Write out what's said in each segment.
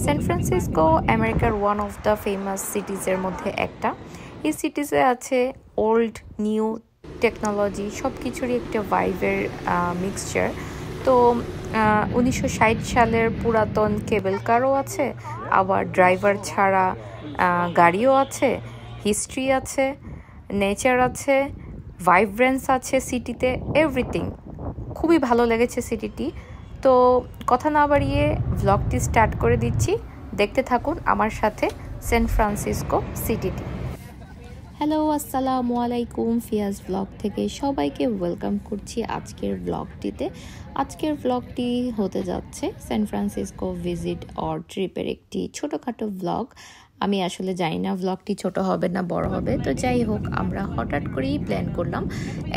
San Francisco আমেরিকার one of the famous সিটিজের মধ্যে একটা। এই সিটিজে আছে ওল্ড নিউ টেকনোলজি, সব কিছুরই একটা ভাইবের মিক্সচার। তো 1960 সালের পুরাতন কেবল কারও আছে, আবার ড্রাইভার ছাড়া গাড়িও আছে, হিস্ট্রি আছে, নেচার আছে, ভাইব্রেন্স আছে সিটিতে, এভরিথিং। খুবই ভালো লেগেছে সিটিটি। তো কথা না বাড়িয়ে ভ্লগটি স্টার্ট করে দিচ্ছি, দেখতে থাকুন আমার সাথে স্যান ফ্রান্সিসকো সিটিটি। হ্যালো, আসসালামু আলাইকুম। ফিয়াজ ব্লগ থেকে সবাইকে ওয়েলকাম করছি আজকের ব্লগটিতে। আজকের ব্লগটি হতে যাচ্ছে স্যান ফ্রান্সিসকো ভিজিট অর ট্রিপের একটি ছোটোখাটো ব্লগ। আমি আসলে জানি না ব্লগটি ছোট হবে না বড় হবে, তো যাই হোক আমরা হঠাৎ করেই প্ল্যান করলাম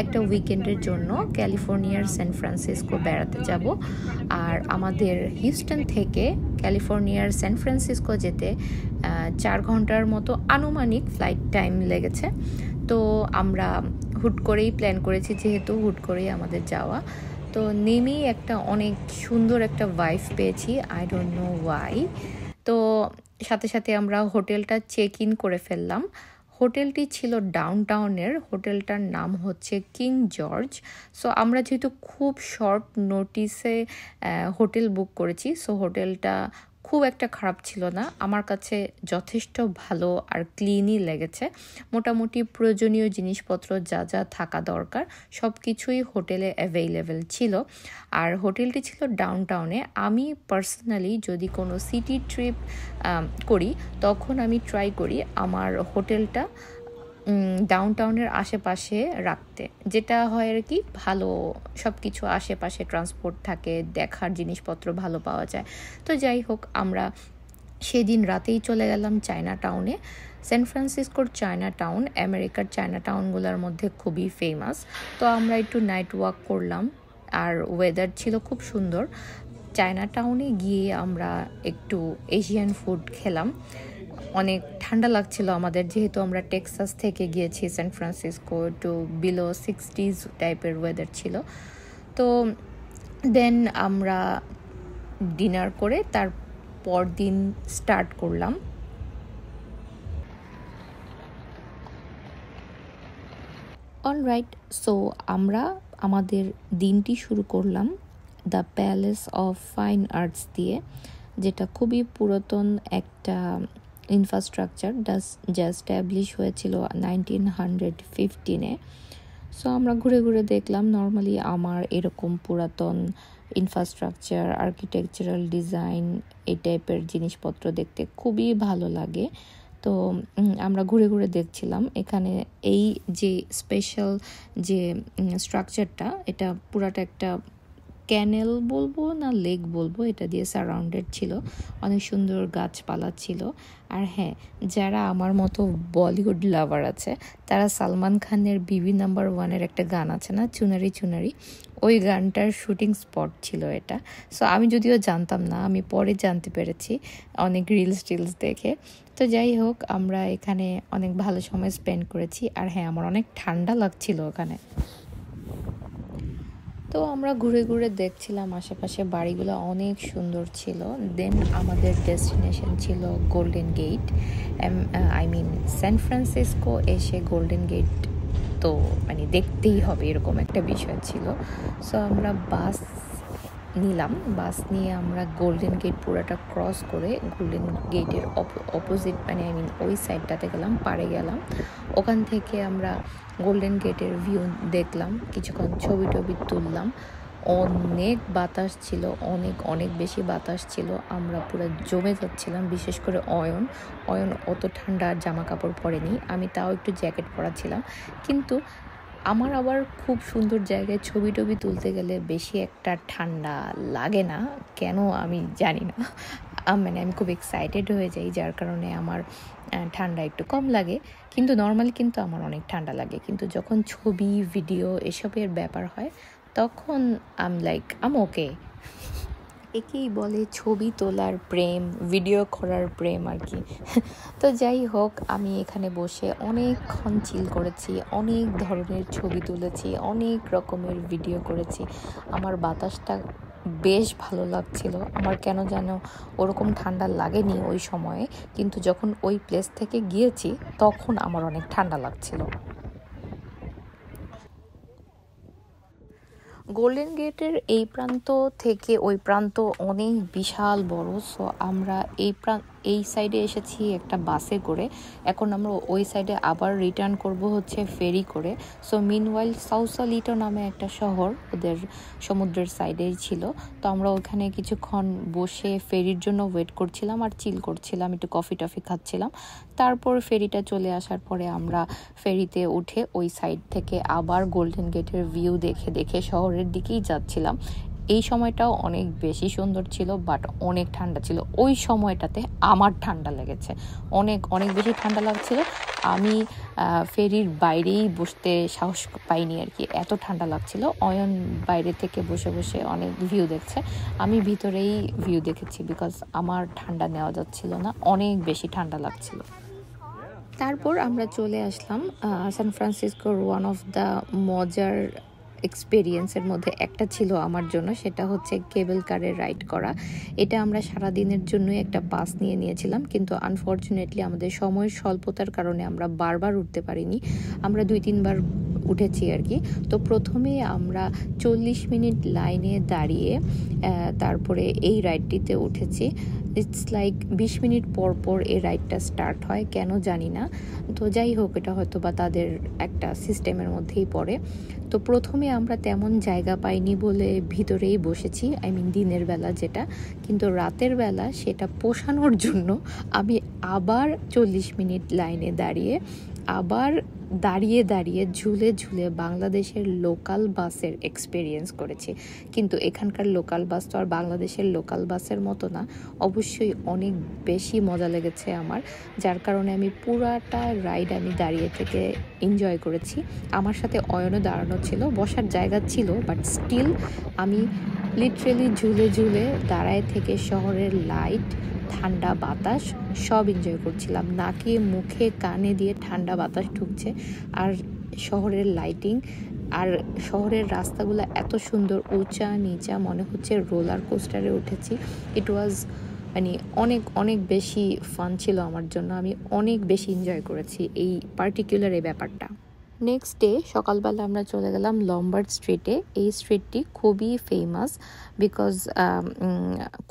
একটা উইকেন্ডের জন্য ক্যালিফোর্নিয়ার স্যান ফ্রান্সিসকো বেড়াতে যাব। আর আমাদের হিউস্টন থেকে ক্যালিফোর্নিয়ার স্যান ফ্রান্সিসকো যেতে 4 ঘন্টার মতো আনুমানিক ফ্লাইট টাইম লেগেছে। তো আমরা হুট করেই প্ল্যান করেছি, যেহেতু হুট করেই আমাদের যাওয়া। তো নেমেই একটা অনেক সুন্দর একটা ভাইব পেয়েছি, আই ডোন্ট নো ওয়াই। তো সাথে সাথে আমরা হোটেলটা চেক ইন করে ফেললাম। হোটেলটি ছিল ডাউনটাউনের, হোটেলটার নাম হচ্ছে কিং জর্জ। সো আমরা যেহেতু খুব শর্ট নোটিসে হোটেল বুক করেছি, সো হোটেলটা খুব একটা খারাপ ছিল না, আমার কাছে যথেষ্ট ভালো আর ক্লিনই লেগেছে। মোটামুটি প্রয়োজনীয় জিনিসপত্র যা যা থাকা দরকার সব কিছুই হোটেলে অ্যাভেইলেবল ছিল। আর হোটেলটি ছিল ডাউনটাউনে। আমি পার্সোনালি যদি কোনো সিটি ট্রিপ করি তখন আমি ট্রাই করি আমার হোটেলটা ডাউনটাউনের আশেপাশে রাখতে, যেটা হয় আর কি ভালো সব কিছু আশেপাশে ট্রান্সপোর্ট থাকে, দেখার জিনিসপত্র ভালো পাওয়া যায়। তো যাই হোক আমরা সেদিন রাতেই চলে গেলাম চায়না টাউনে। স্যান ফ্রান্সিসকোর চায়না টাউন আমেরিকার চায়না টাউনগুলোর মধ্যে খুবই ফেমাস। তো আমরা একটু নাইট ওয়াক করলাম, আর ওয়েদার ছিল খুব সুন্দর। চায়না টাউনে গিয়ে আমরা একটু এশিয়ান ফুড খেলাম। অনেক ঠান্ডা লাগছিল আমাদের, যেহেতু আমরা টেক্সাস থেকে গিয়েছি স্যান ফ্রান্সিসকো, একটু বিলো 60s টাইপের ওয়েদার ছিল। তো দেন আমরা ডিনার করে তার পরদিন স্টার্ট করলাম। অলরাইট, সো আমরা আমাদের দিনটি শুরু করলাম the palace of fine arts দিয়ে, যেটা খুবই পুরাতন একটা ইনফ্রাস্ট্রাকচার, যা এস্টাবলিশ হয়েছিল 1915-এ। সো আমরা ঘুরে ঘুরে দেখলাম। নর্মালি আমার এরকম পুরাতন ইনফ্রাস্ট্রাকচার, আর্কিটেকচারাল ডিজাইন এই টাইপের জিনিসপত্র দেখতে খুবই ভালো লাগে। তো আমরা ঘুরে ঘুরে দেখছিলাম এখানে এই যে স্পেশাল যে স্ট্রাকচারটা, এটা পুরাটা একটা ক্যানেল বলবো না লেক বলবো, এটা দিয়ে সারাউন্ডেড ছিল, অনেক সুন্দর গাছপালা ছিল। আর হ্যাঁ, যারা আমার মতো বলিউড লাভার আছে তারা সালমান খানের বিবি নাম্বার 1-এর একটা গান আছে না, চুনারি চুনারি, ওই গানটার শুটিং স্পট ছিল এটা। সো আমি যদিও জানতাম না, আমি পরে জানতে পেরেছি অনেক রিলস টিলস দেখে। তো যাই হোক আমরা এখানে অনেক ভালো সময় স্পেন্ড করেছি। আর হ্যাঁ, আমার অনেক ঠান্ডা লাগছিল ওখানে। তো আমরা ঘুরে ঘুরে দেখছিলাম আশেপাশে, বাড়িগুলো অনেক সুন্দর ছিল। দেন আমাদের ডেস্টিনেশন ছিল গোল্ডেন গেট। স্যান ফ্রান্সিসকো এসে গোল্ডেন গেট তো মানে দেখতেই হবে, এরকম একটা বিষয় ছিল। সো আমরা বাস নিলাম, বাস নিয়ে আমরা গোল্ডেন গেট পুরোটা ক্রস করে গোল্ডেন গেটের অপোজিট ওই সাইডটাতে গেলাম, পাড়ে গেলাম। ওখান থেকে আমরা গোল্ডেন গেটের ভিউ দেখলাম, কিছুক্ষণ ছবি টবি তুললাম। অনেক বাতাস ছিল, অনেক অনেক বেশি বাতাস ছিল, আমরা পুরো জমে যাচ্ছিলাম। বিশেষ করে অয়ন অত ঠান্ডা জামা কাপড় পরেনি, আমি তাও একটু জ্যাকেট পরা ছিলাম। কিন্তু আমার আবার খুব সুন্দর জায়গায় ছবি টবি তুলতে গেলে বেশি একটা ঠান্ডা লাগে না, কেন আমি জানি না। আমি খুব এক্সাইটেড হয়ে যাই, যার কারণে আমার ঠান্ডা একটু কম লাগে। কিন্তু নর্মালি কিন্তু আমার অনেক ঠান্ডা লাগে, কিন্তু যখন ছবি ভিডিও এসবের ব্যাপার হয় তখন আম ওকে। একেই বলে ছবি তোলার প্রেম, ভিডিও করার প্রেম আর কি। তো যাই হোক, আমি এখানে বসে অনেকক্ষণ চিল করেছি, অনেক ধরনের ছবি তুলেছি, অনেক রকমের ভিডিও করেছি। আমার বাতাসটা বেশ ভালো লাগছিল। আমার কেন যেন ওরকম ঠান্ডা লাগেনি ওই সময়ে, কিন্তু যখন ওই প্লেস থেকে গিয়েছি তখন আমার অনেক ঠান্ডা লাগছিল। গোল্ডেন গেটের এই প্রান্ত থেকে ওই প্রান্ত অনেক বিশাল বড়। সো আমরা এই সাইডে এসেছি একটা বাসে করে, এখন আমরা ওই সাইডে আবার রিটার্ন করব হচ্ছে ফেরি করে। সো মিনওয়াইল সাউসালিটো নামে একটা শহর ওদের সমুদ্রের সাইডেই ছিল। তো আমরা ওখানে কিছুক্ষণ বসে ফেরির জন্য ওয়েট করছিলাম আর চিল করছিলাম, একটু কফি টফি খাচ্ছিলাম। তারপর ফেরিটা চলে আসার পরে আমরা ফেরিতে উঠে ওই সাইড থেকে আবার গোল্ডেন গেটের ভিউ দেখে দেখে শহরের দিকেই যাচ্ছিলাম। এই সময়টাও অনেক বেশি সুন্দর ছিল, বাট অনেক ঠান্ডা ছিল। ওই সময়টাতে আমার ঠান্ডা লেগেছে, অনেক অনেক বেশি ঠান্ডা লাগছিল। আমি ফেরির বাইরেই বসতে সাহস পাইনি আর কি, এত ঠান্ডা লাগছিল। অয়ন বাইরে থেকে বসে বসে অনেক ভিউ দেখছে, আমি ভিতরেই ভিউ দেখেছি, বিকজ আমার ঠান্ডা নেওয়া যাচ্ছিল না, অনেক বেশি ঠান্ডা লাগছিল। তারপর আমরা চলে আসলাম সান ফ্রান্সিসকোর ওয়ান অফ দ্য মজার এক্সপেরিয়েন্সের মধ্যে একটা ছিল আমার জন্য, সেটা হচ্ছে কেবল কারে রাইড করা। এটা আমরা সারাদিনের জন্যই একটা পাস নিয়েছিলাম, কিন্তু আনফর্চুনেটলি আমাদের সময়ের স্বল্পতার কারণে আমরা বারবার উঠতে পারিনি, আমরা 2-3 বার উঠেছি আর কি। তো প্রথমে আমরা 40 মিনিট লাইনে দাঁড়িয়ে তারপরে এই রাইডটিতে উঠেছি। ইটস লাইক 20 মিনিট পর পর এই রাইডটা স্টার্ট হয়, কেন জানি না। তো যাই হোক, এটা হয়তো বা তাদের একটা সিস্টেমের মধ্যেই পড়ে। তো প্রথমে আমরা তেমন জায়গা পাইনি বলে ভিতরেই বসেছি, আই মিন দিনের বেলা যেটা, কিন্তু রাতের বেলা সেটা পোষানোর জন্য আমি আবার 40 মিনিট লাইনে দাঁড়িয়ে আবার দাঁড়িয়ে দাঁড়িয়ে ঝুলে ঝুলে বাংলাদেশের লোকাল বাসের এক্সপেরিয়েন্স করেছি। কিন্তু এখানকার লোকাল বাস তো আর বাংলাদেশের লোকাল বাসের মতো না, অবশ্যই অনেক বেশি মজা লেগেছে আমার, যার কারণে আমি পুরাটা রাইড আমি দাঁড়িয়ে থেকে এনজয় করেছি। আমার সাথে অয়নও দাঁড়ানো ছিল, বসার জায়গা ছিল, বাট স্টিল আমি লিটারেলি ঝুলে ঝুলে দাঁড়ায় থেকে শহরের লাইট, ঠান্ডা বাতাস সব এনজয় করছিলাম। নাকে মুখে কানে দিয়ে ঠান্ডা বাতাস ঢুকছে, আর শহরের লাইটিং, আর শহরের রাস্তাগুলো এত সুন্দর, উঁচা নিচা, মনে হচ্ছে রোলার কোস্টারে উঠেছি। ইট ওয়াজ মানে অনেক অনেক বেশি ফান ছিল আমার জন্য, আমি অনেক বেশি এনজয় করেছি এই পার্টিকুলার এই ব্যাপারটা। নেক্সট ডে সকালবেলা আমরা চলে গেলাম লম্বার্ড স্ট্রিটে। এই স্ট্রিটটি খুবই ফেমাস বিকজ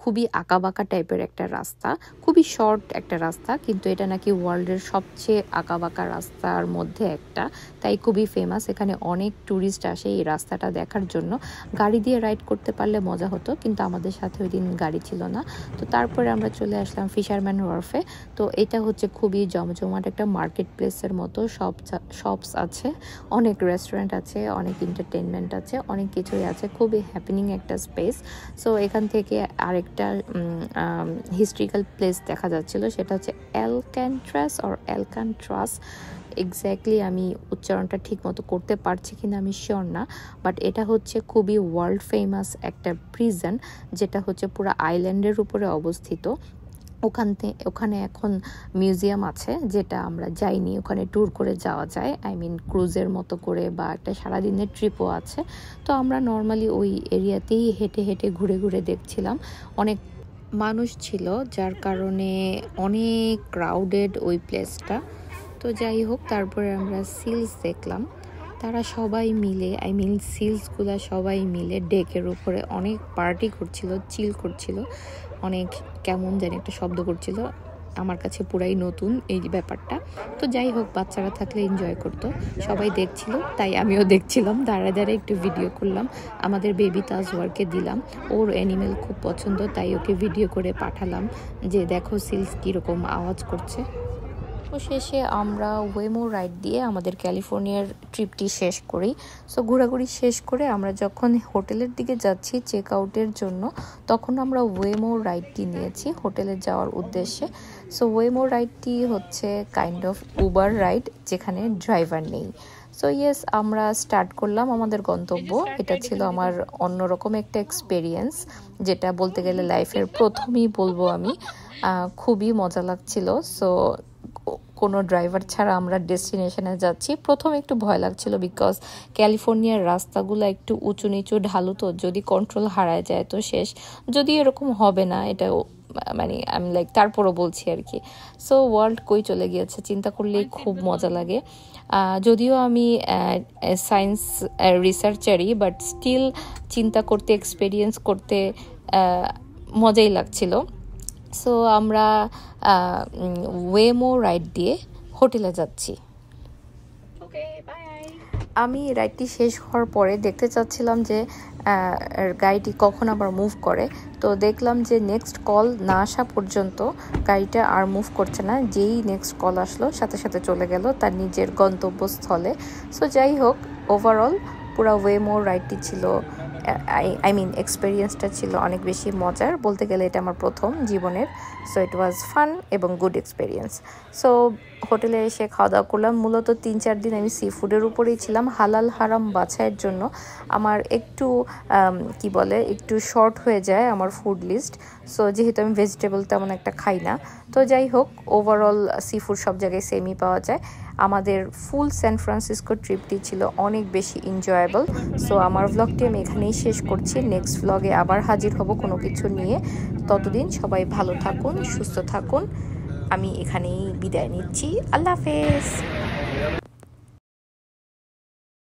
খুবই আঁকাবাঁকা টাইপের একটা রাস্তা, খুবই শর্ট একটা রাস্তা, কিন্তু এটা নাকি ওয়ার্ল্ডের সবচেয়ে আঁকাবাঁকা রাস্তার মধ্যে একটা, তাই খুবই ফেমাস। এখানে অনেক ট্যুরিস্ট আসে এই রাস্তাটা দেখার জন্য। গাড়ি দিয়ে রাইড করতে পারলে মজা হতো, কিন্তু আমাদের সাথে ওই দিন গাড়ি ছিল না। তো তারপরে আমরা চলে আসলাম ফিশারম্যান ওয়ার্ফে। তো এটা হচ্ছে খুবই জমজমাট একটা মার্কেট প্লেসের মতো, শপস আছে, অনেক রেস্টুরেন্ট আছে, অনেক এন্টারটেনমেন্ট আছে, অনেক কিছুই আছে, খুবই হ্যাপেনিং একটা স্পেস। সো এখান থেকে আরেকটা হিস্ট্রিক্যাল প্লেস দেখা যাচ্ছিল, সেটা হচ্ছে অ্যালকান্ট্রাস। এক্স্যাক্টলি আমি উচ্চারণটা ঠিক মতো করতে পারছি কিনা আমি শিওর না, বাট এটা হচ্ছে খুবই ওয়ার্ল্ড ফেমাস একটা প্রিজন, যেটা হচ্ছে পুরো আইল্যান্ডের উপরে অবস্থিত। ওখানে এখন মিউজিয়াম আছে, যেটা আমরা যাইনি, ওখানে ট্যুর করে যাওয়া যায়, আই মিন ক্রুজের মতো করে, বা একটা সারাদিনের ট্রিপও আছে। তো আমরা নর্মালি ওই এরিয়াতেই হেঁটে হেঁটে ঘুরে ঘুরে দেখছিলাম। অনেক মানুষ ছিল, যার কারণে অনেক ক্রাউডেড ওই প্লেসটা। তো যাই হোক, তারপরে আমরা সিলস দেখলাম, তারা সবাই মিলে, আই মিন সিলসগুলা সবাই মিলে ডেকের উপরে অনেক পার্টি করছিল, চিল করছিল, অনেক কেমন জানি একটা শব্দ করছিল, আমার কাছে পুরাই নতুন এই ব্যাপারটা। তো যাই হোক, বাচ্চারা থাকলে এনজয় করতো, সবাই দেখছিল, তাই আমিও দেখছিলাম, দাঁড়ায় দাঁড়ায় একটু ভিডিও করলাম। আমাদের বেবি তাজওয়ারকে দিলাম, ওর অ্যানিমেল খুব পছন্দ, তাই ওকে ভিডিও করে পাঠালাম যে দেখো সিলস কীরকম আওয়াজ করছে। তো শেষে আমরা ওয়েমো রাইড দিয়ে আমাদের ক্যালিফোর্নিয়ার ট্রিপটি শেষ করি। সো ঘোরাঘুরি শেষ করে আমরা যখন হোটেলের দিকে যাচ্ছি চেক আউটের জন্য, তখন আমরা ওয়েমো রাইডটি নিয়েছি হোটেলে যাওয়ার উদ্দেশ্যে। সো ওয়েমো রাইডটি হচ্ছে কাইন্ড অফ উবার রাইড, যেখানে ড্রাইভার নেই। সো ইয়েস, আমরা স্টার্ট করলাম আমাদের গন্তব্য। এটা ছিল আমার অন্যরকম একটা এক্সপেরিয়েন্স, যেটা বলতে গেলে লাইফের প্রথমই বলবো আমি। খুবই মজা লাগছিল। সো কোনো ড্রাইভার ছাড়া আমরা ডেস্টিনেশনে যাচ্ছি। প্রথম একটু ভয় লাগছিল বিকজ ক্যালিফোর্নিয়ার রাস্তাগুলো একটু উঁচু নিচু ঢালু, তো যদি কন্ট্রোল হারায় যায় তো শেষ। যদি এরকম হবে না, এটা মানে আমি লাইক তারপরও বলছি আর কি। সো ওয়ার্ল্ড কই চলে গিয়েছে চিন্তা করলেই খুব মজা লাগে। যদিও আমি সায়েন্স রিসার্চারই, বাট স্টিল চিন্তা করতে, এক্সপেরিয়েন্স করতে মজাই লাগছিল। সো আমরা ওয়েমো রাইড দিয়ে হোটেলে যাচ্ছি। আমি রাইডটি শেষ হওয়ার পরে দেখতে চাচ্ছিলাম যে গাড়িটি কখন আবার মুভ করে। তো দেখলাম যে নেক্সট কল না আসা পর্যন্ত গাড়িটা আর মুভ করছে না। যেই নেক্সট কল আসলো সাথে সাথে চলে গেল তার নিজের গন্তব্যস্থলে। সো যাই হোক, ওভারঅল পুরো ওয়েমো রাইডটি ছিল, আই মিন এক্সপিরিয়েন্সটা ছিল অনেক বেশি মজার। বলতে গেলে এটা আমার প্রথম জীবনের। সো ইট ওয়াজ ফান এবং গুড এক্সপিরিয়েন্স। সো হোটেলে এসে খাওয়া দাওয়া করলাম। মূলত 3-4 দিন আমি সি ফুডের উপরেই ছিলাম হালাল হারাম বাছাইয়ের জন্য। আমার একটু কি বলে একটু শর্ট হয়ে যায় আমার ফুড লিস্ট। সো যেহেতু আমি ভেজিটেবল তেমন একটা খাই না, তো যাই হোক ওভারঅল সি ফুড সব জায়গায় সেমই পাওয়া যায়। আমাদের ফুল সান ফ্রান্সিসকো ট্রিপটি ছিল অনেক বেশি এনজয়েবল। সো আমার ভ্লগটি আমি এখানেই শেষ করছি। নেক্সট ভ্লগে আবার হাজির হব কোনো কিছু নিয়ে। ততদিন সবাই ভালো থাকুন, সুস্থ থাকুন। আমি এখানেই বিদায় নিচ্ছি। আল্লাহ হাফেজ।